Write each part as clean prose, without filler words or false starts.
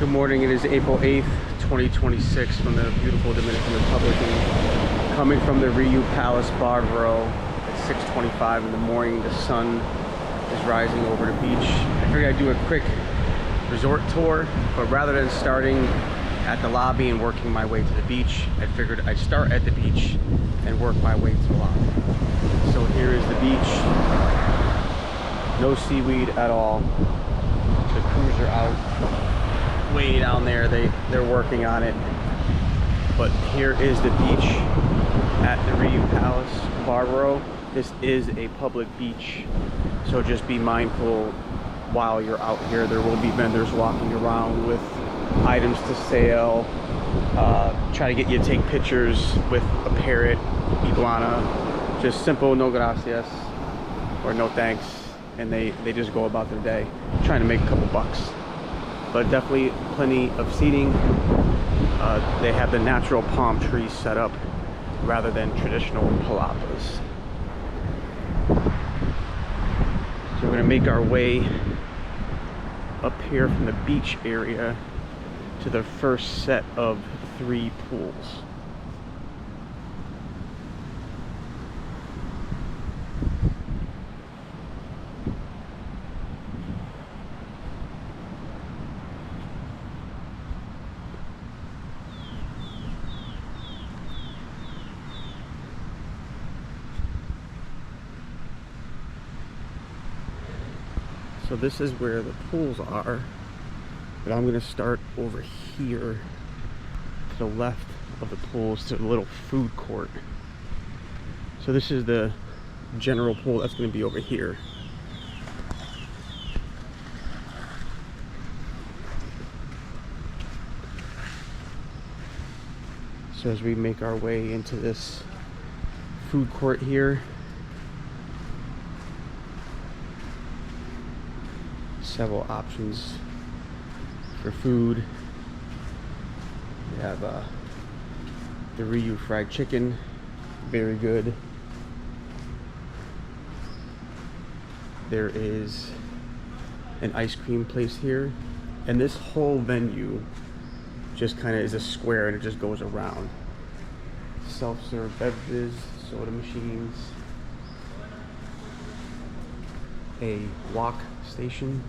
Good morning, it is April 8th, 2026 from the beautiful Dominican Republic, and coming from the Rio Palace Barvaro at 6:25 in the morning. The sun is rising over the beach. I figured I'd do a quick resort tour, but rather than starting at the lobby and working my way to the beach, I figured I'd start at the beach and work my way to the lobby. So here is the beach. No seaweed at all. The crews are out way down there. They're working on it. But here is the beach at the Rio Palace Barvaro. This is a public beach, so just be mindful while you're out here. There will be vendors walking around with items to sale. Try to get you to take pictures with a parrot, iguana. Just simple no gracias or no thanks, and they just go about their day trying to make a couple bucks. But definitely plenty of seating. They have the natural palm trees set up rather than traditional palapas. So we're gonna make our way up here from the beach area to the first set of 3 pools. So this is where the pools are, but I'm gonna start over here to the left of the pools to the little food court. So this is the general pool that's gonna be over here. So as we make our way into this food court here, several options for food. We have the Rio fried chicken, very good. There is an ice cream place here, and this whole venue just kind of is a square and it just goes around. Self-serve beverages, soda machines, a walk station,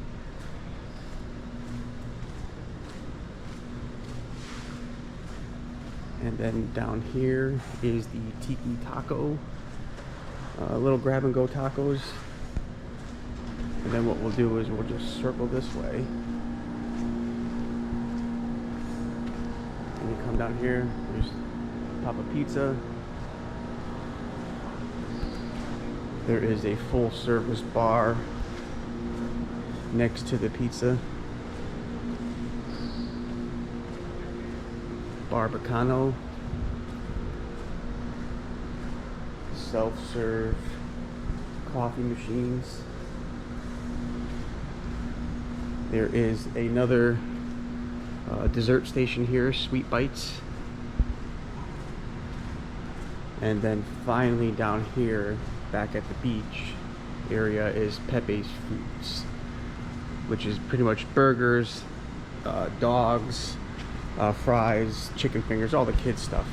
and then down here is the Tiki Taco, little grab and go tacos. And then what we'll do is we'll just circle this way, and you come down here, there's Papa Pizza. There is a full service bar next to the pizza. Barbacano, self-serve coffee machines. There is another dessert station here, Sweet Bites. And then finally down here, back at the beach area, is Pepe's Foods, which is pretty much burgers, dogs, fries, chicken fingers, all the kids stuff.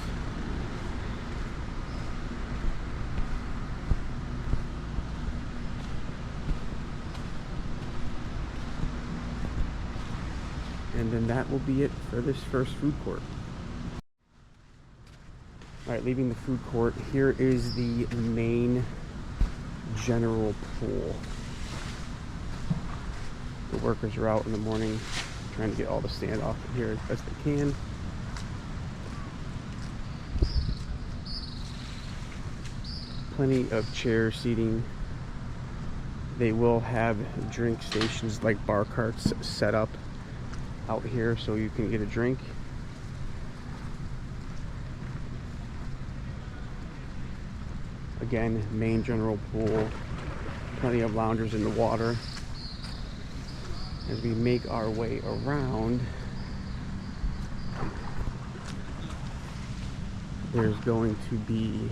And then that will be it for this first food court. Alright, leaving the food court, here is the main general pool. The workers are out in the morning trying to get all the sand off of here as best they can. Plenty of chair seating. They will have drink stations like bar carts set up out here so you can get a drink. Again, main general pool, plenty of loungers in the water. As we make our way around, there's going to be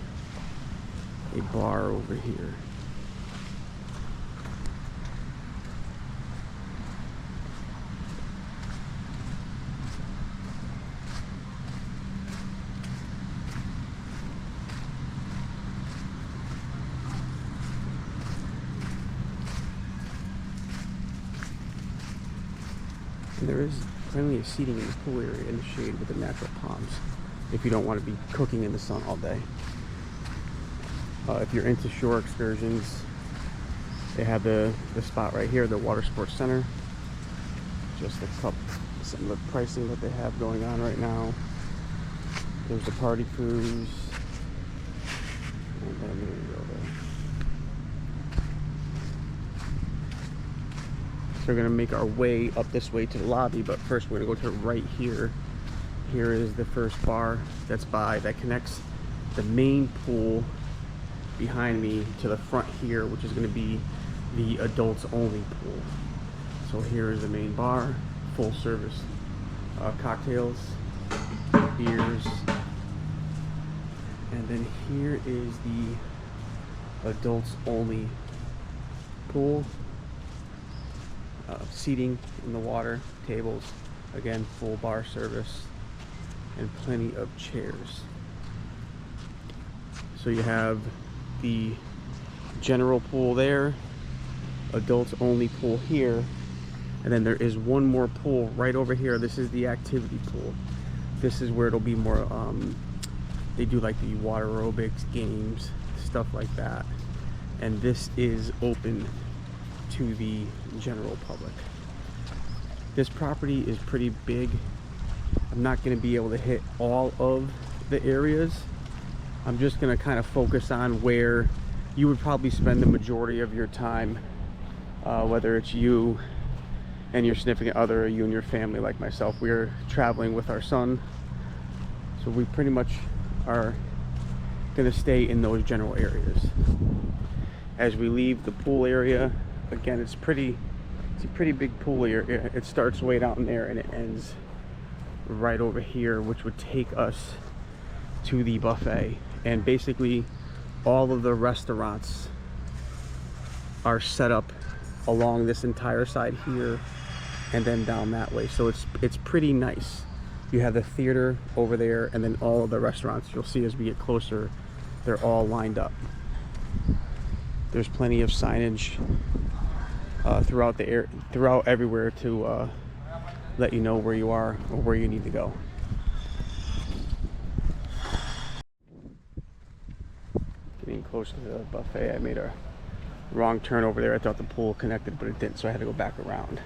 a bar over here. And there is plenty of seating in the pool area in the shade with the natural palms if you don't want to be cooking in the sun all day. If you're into shore excursions, they have the spot right here, the Water Sports Center. Just a couple, some of the pricing that they have going on right now. There's the party cruise. And then there you go there. So we're gonna make our way up this way to the lobby, but first we're gonna go to right here. Here is the first bar that connects the main pool behind me to the front here, which is gonna be the adults only pool. So here is the main bar, full service cocktails, beers, and then here is the adults only pool. Seating in the water, tables, again full bar service, and plenty of chairs. So you have the general pool there, adults only pool here, and then there is one more pool right over here. This is the activity pool. This is where it'll be more they do like the water aerobics games, stuff like that, and this is open to the general public. This property is pretty big. I'm not going to be able to hit all of the areas. I'm just going to kind of focus on where you would probably spend the majority of your time, whether it's you and your significant other, or you and your family like myself. We're traveling with our son, so we pretty much are going to stay in those general areas. As we leave the pool area, again, it's a pretty big pool area. It starts way down there and it ends right over here, which would take us to the buffet. And basically all of the restaurants are set up along this entire side here and then down that way. So it's pretty nice. You have the theater over there, and then all of the restaurants you'll see as we get closer, they're all lined up. There's plenty of signage throughout everywhere to let you know where you are or where you need to go. Getting close to the buffet, I made a wrong turn over there. I thought the pool connected, but it didn't, so I had to go back around.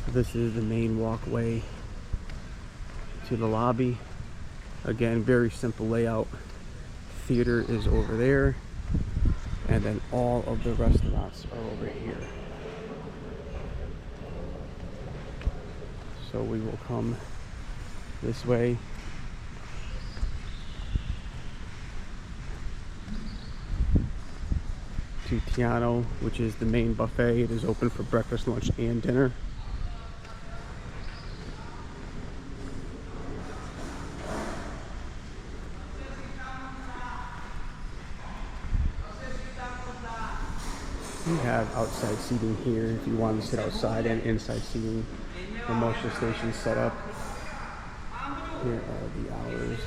This is the main walkway to the lobby. Again, very simple layout. Theater is over there, and then all of the restaurants are over here. So we will come this way. To Tiano, which is the main buffet. It is open for breakfast, lunch, and dinner. We have outside seating here if you want to sit outside, and inside seating. The motion station set up. Here are the hours.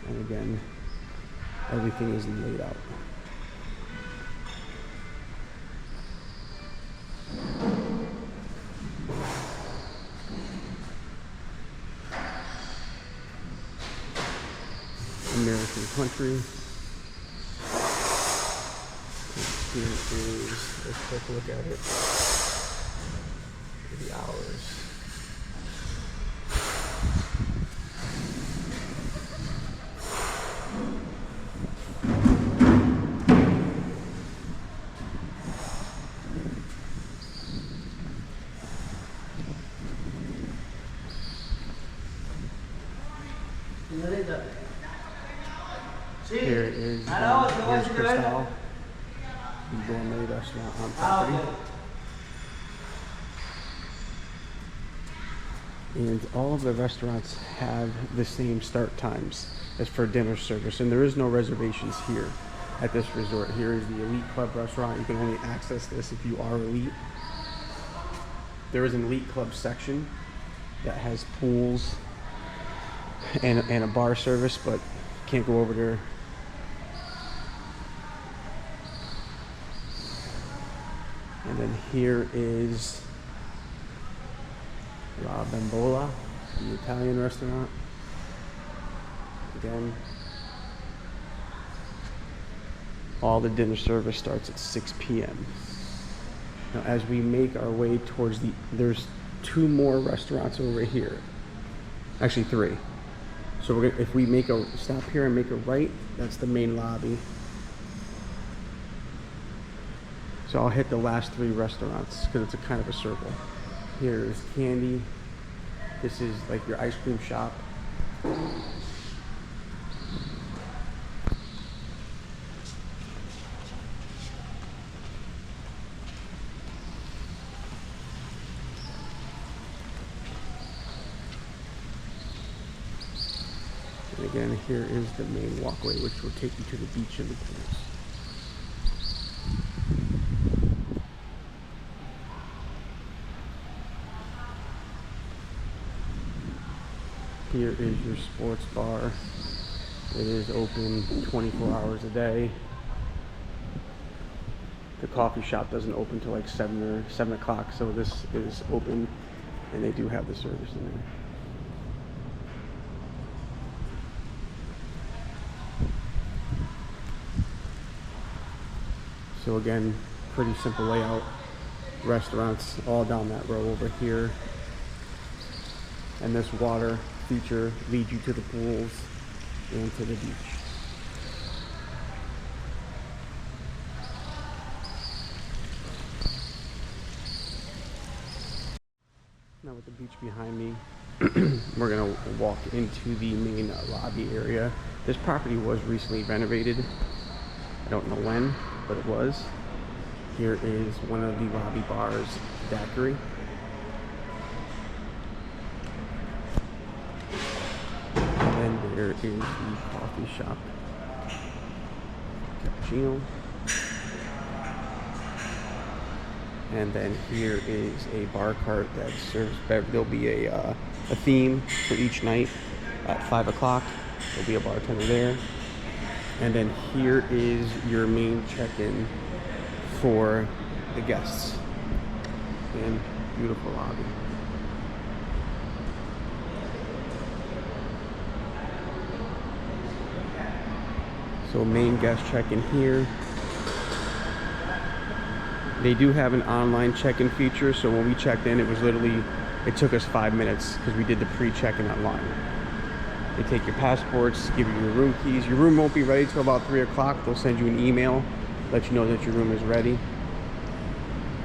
And again, everything is laid out. American country. Here is, let's take a look at it. The hours. Here is here's Cristal, the gourmet restaurant on property. And all of the restaurants have the same start times as for dinner service, and there is no reservations here at this resort. Here is the Elite Club restaurant. You can only access this if you are elite. There is an Elite Club section that has pools and a bar service, but can't go over there And then here is La Bambola, the Italian restaurant. Again, all the dinner service starts at 6 p.m. Now, as we make our way towards there's 2 more restaurants over here. Actually 3. So if we make a stop here and make a right, that's the main lobby. So I'll hit the last 3 restaurants because it's a kind of a circle. Here's Candy. This is like your ice cream shop. And again, here is the main walkway, which will take you to the beach and the pools. Here is your sports bar. It is open 24 hours a day. The coffee shop doesn't open till like 7 o'clock, so this is open, and they do have the service in there. So again, pretty simple layout. Restaurants all down that row over here. And this water feature leads you to the pools and to the beach. Now with the beach behind me, we're gonna walk into the main lobby area. This property was recently renovated. I don't know when, but it was. Here is one of the lobby bars, Daiquiri. And then there is the coffee shop, Cappuccino. And then here is a bar cart that serves beverage. There'll be a theme for each night at 5 o'clock. There'll be a bartender there. And then here is your main check-in for the guests. And beautiful lobby. So main guest check-in here. They do have an online check-in feature, so when we checked in, it took us 5 minutes because we did the pre-check-in online. They take your passports, give you your room keys. Your room won't be ready till about 3 o'clock. They'll send you an email, let you know that your room is ready.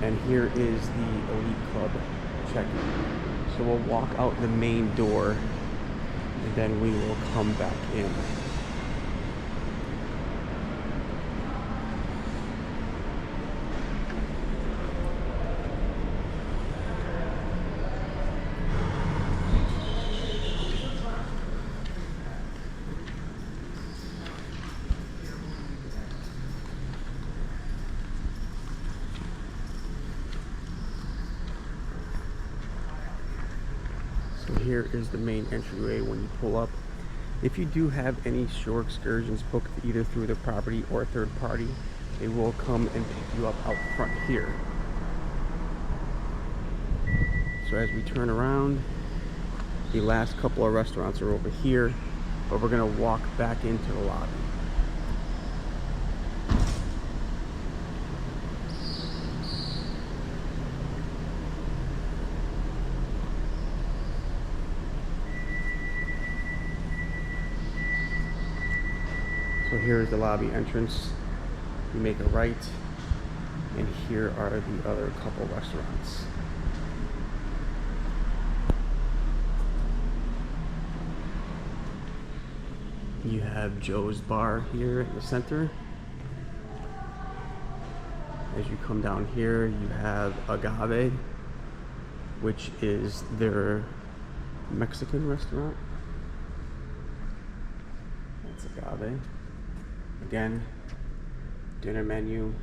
And here is the Elite Club check-in. So we'll walk out the main door, and then we will come back in. Here is the main entryway when you pull up. If you do have any shore excursions booked either through the property or a third party, they will come and pick you up out front here. So as we turn around, the last couple of restaurants are over here, but we're gonna walk back into the lobby. So here is the lobby entrance. You make a right, and here are the other couple restaurants. You have Joe's Bar here in the center. As you come down here, you have Agave, which is their Mexican restaurant. That's Agave. Again, dinner menu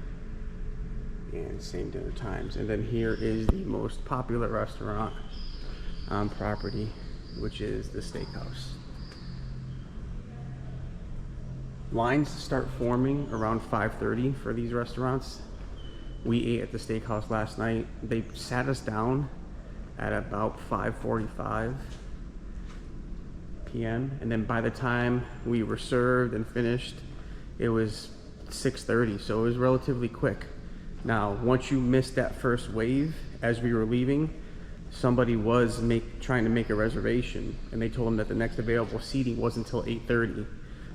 and same dinner times. And then here is the most popular restaurant on property, which is the Steakhouse. Lines start forming around 5:30 for these restaurants. We ate at the steakhouse last night. They sat us down at about 5:45 p.m. and then by the time we were served and finished, it was 6:30, so it was relatively quick. Now, once you missed that first wave, as we were leaving, somebody was trying to make a reservation, and they told them that the next available seating wasn't until 8:30.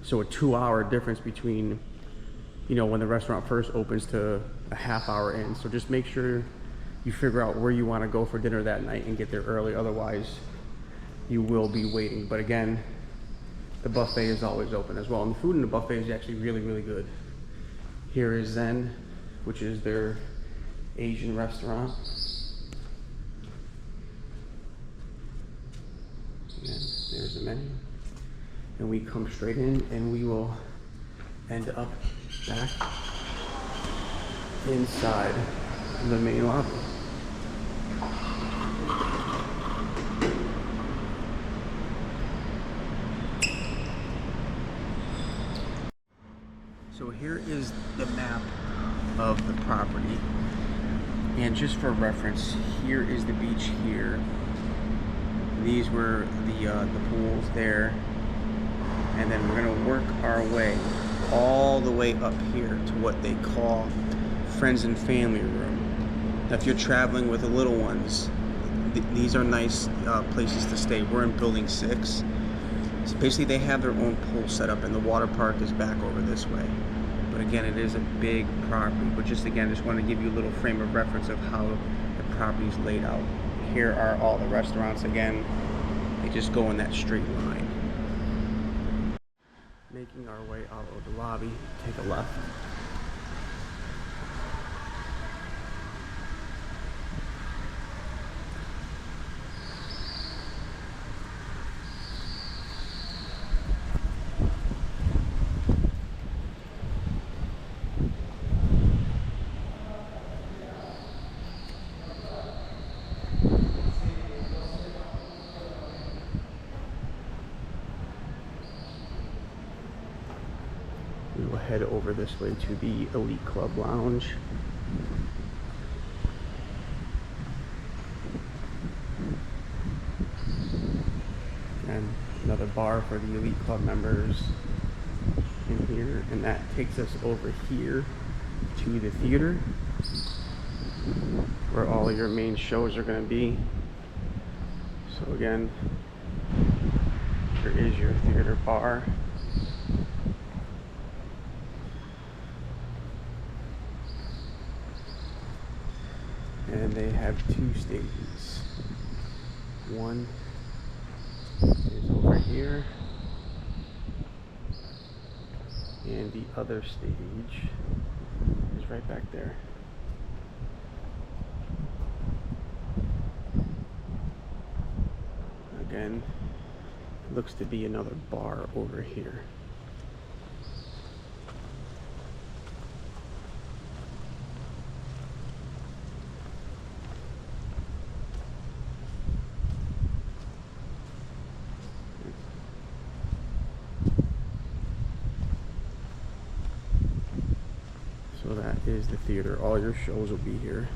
So a 2-hour difference between, you know, when the restaurant first opens to a half hour in. So just make sure you figure out where you want to go for dinner that night and get there early. Otherwise, you will be waiting. But again, the buffet is always open as well. And the food in the buffet is actually really, really good. Here is Zen, which is their Asian restaurant. And there's the menu. And we come straight in and we will end up back inside the main lobby. So here is the map of the property, and just for reference, here is the beach here. These were the pools there, and then we're gonna work our way all the way up here to what they call friends and family room. Now, if you're traveling with the little ones, these are nice places to stay. We're in building 6. So basically they have their own pool set up, and the water park is back over this way. But again, it is a big property. But just want to give you a little frame of reference of how the property is laid out. Here are all the restaurants. Again, they just go in that straight line. Making our way out of the lobby, take a left. We will head over this way to the Elite Club Lounge. And another bar for the Elite Club members in here. And that takes us over here to the theater, where all of your main shows are going to be. So again, here is your theater bar. And they have 2 stages. One is over here, and the other stage is right back there. Again, looks to be another bar over here. So that is the theater. All your shows will be here.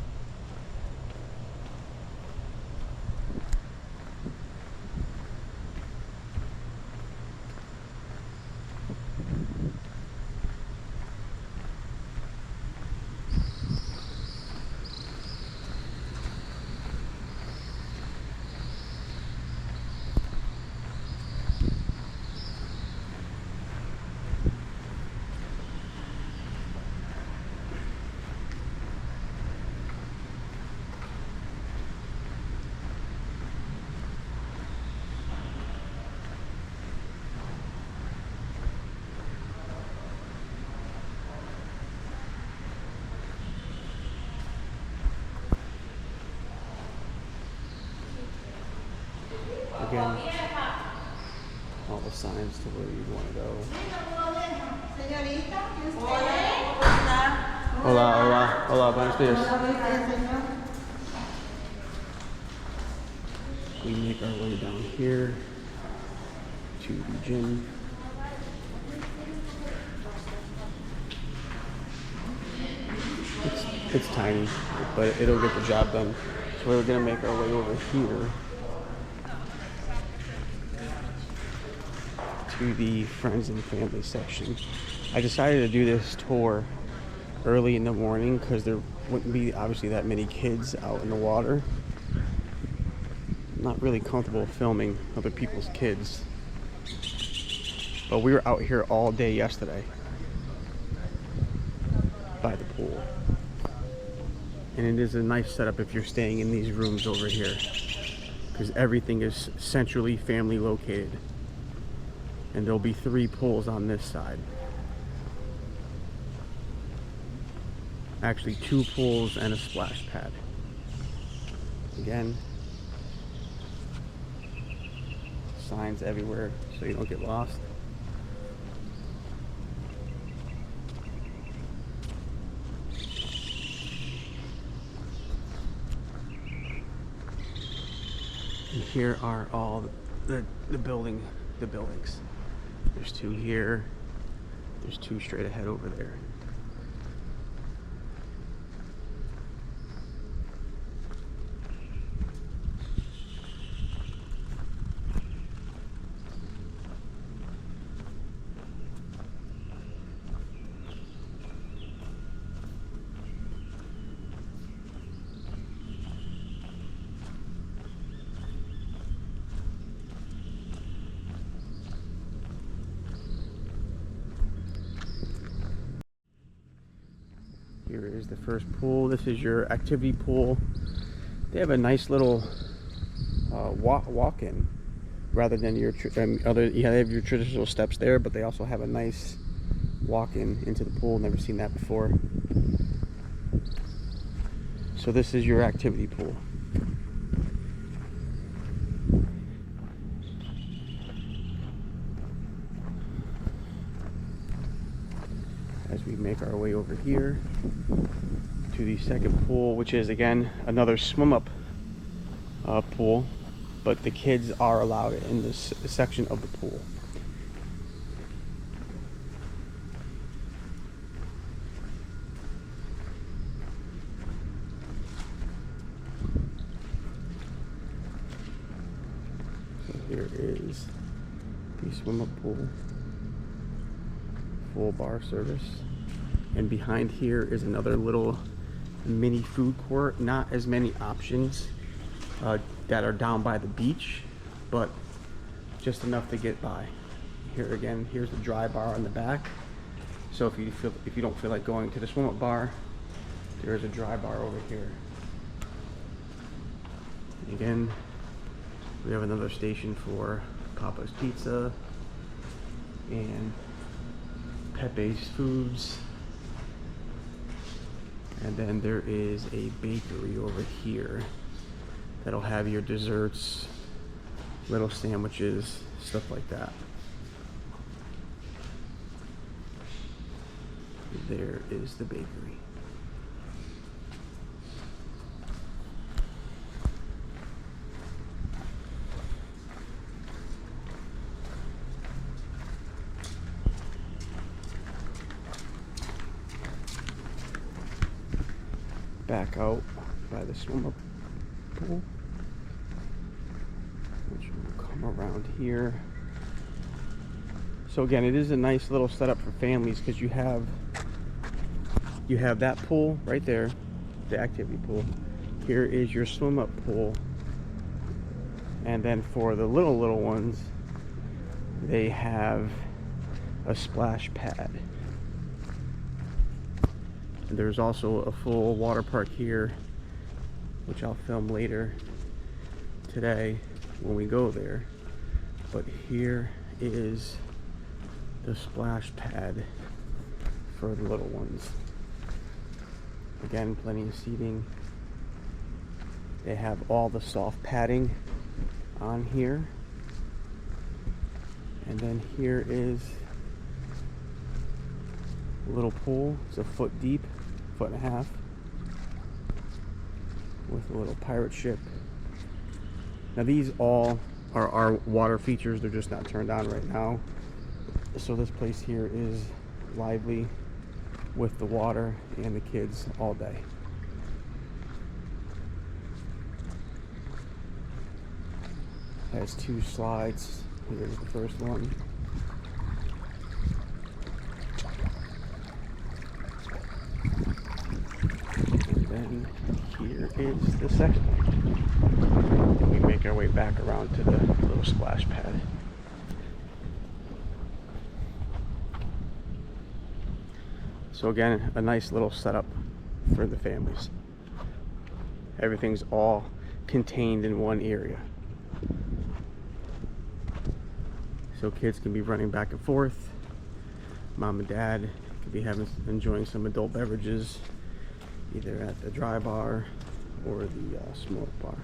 Again, all the signs to where you want to go. Hola, hola, hola, buenos días. We make our way down here to the gym. It's tiny, but it'll get the job done. So we're gonna make our way over here to the friends and family section. I decided to do this tour early in the morning because there wouldn't be obviously that many kids out in the water. I'm not really comfortable filming other people's kids, but we were out here all day yesterday by the pool, and it is a nice setup if you're staying in these rooms over here because everything is centrally family located, and there'll be 3 pools on this side. Actually 2 pools and a splash pad. Again, signs everywhere so you don't get lost. And here are all the buildings. There's 2 here. There's 2 straight ahead over there. Here is the first pool. This is your activity pool. They have a nice little walk-in rather than your they have your traditional steps there, but they also have a nice walk-in into the pool. Never seen that before. So this is your activity pool. As we make our way over here to the second pool, which is again another swim up pool, but the kids are allowed in this section of the pool. So here is the swim up pool. Full bar service, and behind here is another little mini food court. Not as many options that are down by the beach, but just enough to get by. Here again, here's the dry bar on the back, so if you don't feel like going to the swim up bar, there is a dry bar over here. And again, we have another station for Papa's Pizza and Pepe's Foods, and then there is a bakery over here that'll have your desserts, little sandwiches, stuff like that. There is the bakery. Back out by the swim up pool, which will come around here. So again, it is a nice little setup for families because you have that pool right there, the activity pool. Here is your swim up pool, and then for the little ones, they have a splash pad. And there's also a full water park here, which I'll film later today when we go there. But here is the splash pad for the little ones. Again, plenty of seating. They have all the soft padding on here. And then here is a little pool. It's a foot deep, 1.5 feet, with a little pirate ship. Now these all are our water features. They're just not turned on right now. So this place here is lively with the water and the kids all day. Has 2 slides. Here's the first one. And then here is the second one. And we make our way back around to the little splash pad. So again, a nice little setup for the families. Everything's all contained in one area. So kids can be running back and forth. Mom and dad could be enjoying some adult beverages, either at the dry bar or the smoke bar.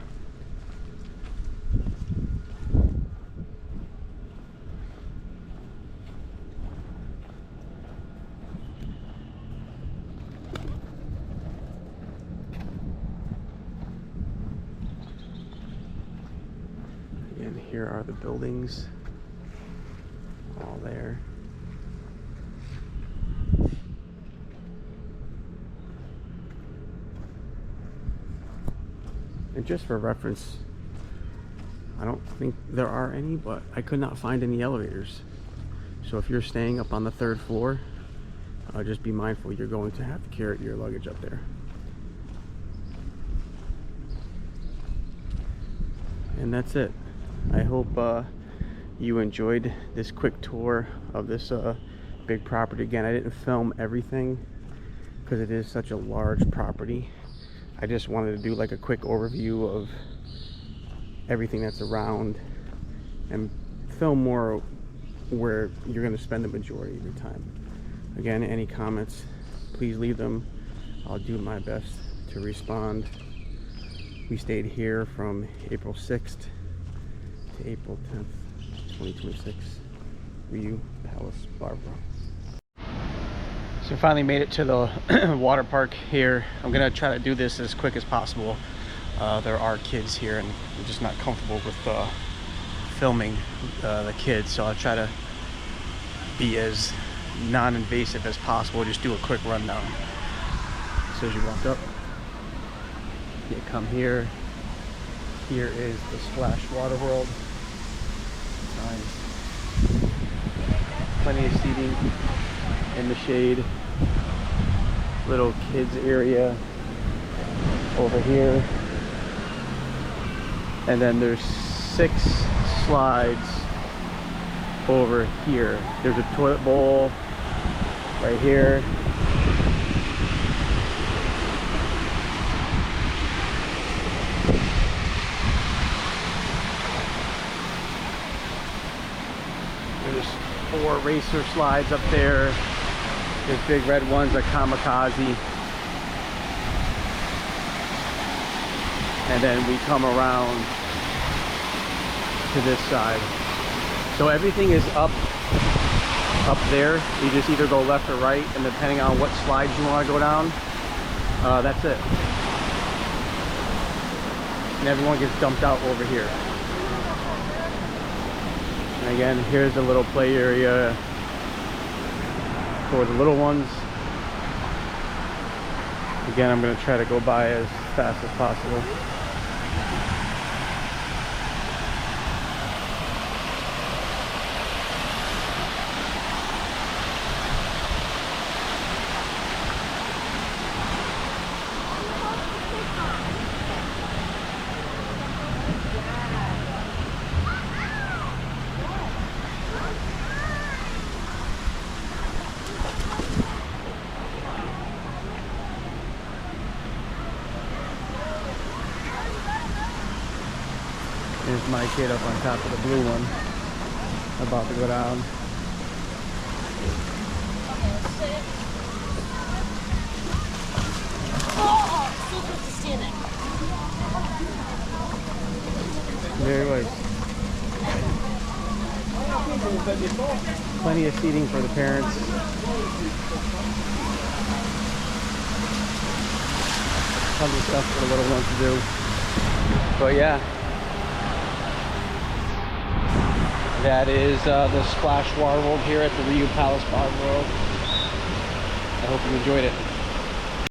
And here are the buildings, all there. And just for reference, I don't think there are any, but I could not find any elevators. So if you're staying up on the 3rd floor, just be mindful you're going to have to carry your luggage up there. And that's it. I hope you enjoyed this quick tour of this big property. Again, I didn't film everything because it is such a large property. I just wanted to do like a quick overview of everything that's around and film more where you're going to spend the majority of your time. Again, any comments, please leave them. I'll do my best to respond. We stayed here from April 6th to April 10th, 2026, Riu Palace, Barvaro. So finally made it to the water park here. I'm gonna try to do this as quick as possible. There are kids here and I'm just not comfortable with filming the kids, so I'll try to be as non-invasive as possible. Just do a quick rundown. So as you walk up, you come here. Here is the Splash Water World. Nice. Plenty of seating in the shade. Little kids area over here. And then there's 6 slides over here. There's a toilet bowl right here. There's 4 racer slides up there. There's big red ones like Kamikaze. And then we come around to this side. So everything is up there. You just either go left or right, and depending on what slides you want to go down, that's it. And everyone gets dumped out over here. And again, here's a little play area for the little ones. Again, I'm going to try to go by as fast as possible. There's my kid up on top of the blue one, about to go down. There he was. Plenty of seating for the parents. Tons of stuff for the little ones to do. But yeah. That is the Splash Water World here at the Riu Palace Barvaro. I hope you enjoyed it.